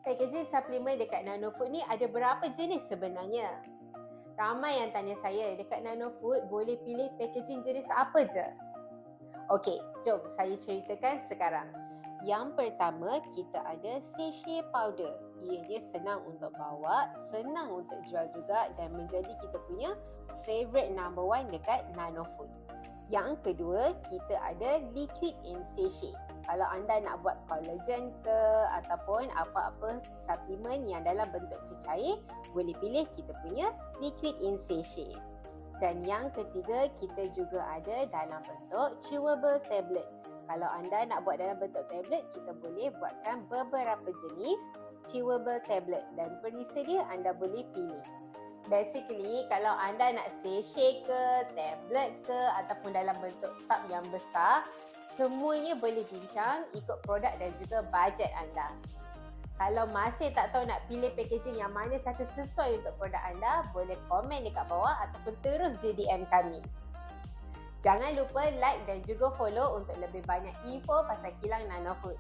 Packaging suplemen dekat Nanofood ni ada berapa jenis sebenarnya? Ramai yang tanya saya, dekat Nanofood boleh pilih packaging jenis apa je? Okey, jom saya ceritakan sekarang. Yang pertama, kita ada sachet powder. Ianya senang untuk bawa, senang untuk jual juga dan menjadi kita punya favorite number 1 dekat Nanofood. Yang kedua, kita ada liquid in sachet. Kalau anda nak buat collagen ke ataupun apa-apa suplemen yang dalam bentuk cecair, boleh pilih kita punya liquid in sachet. Dan yang ketiga, kita juga ada dalam bentuk chewable tablet. Kalau anda nak buat dalam bentuk tablet, kita boleh buatkan beberapa jenis chewable tablet dan bersedia anda boleh pilih. Basically, kalau anda nak sachet ke, tablet ke ataupun dalam bentuk tub yang besar, semuanya boleh bincang ikut produk dan juga bajet anda. Kalau masih tak tahu nak pilih packaging yang mana satu sesuai untuk produk anda, boleh komen dekat bawah ataupun terus je DM kami. Jangan lupa like dan juga follow untuk lebih banyak info pasal kilang Nanofood.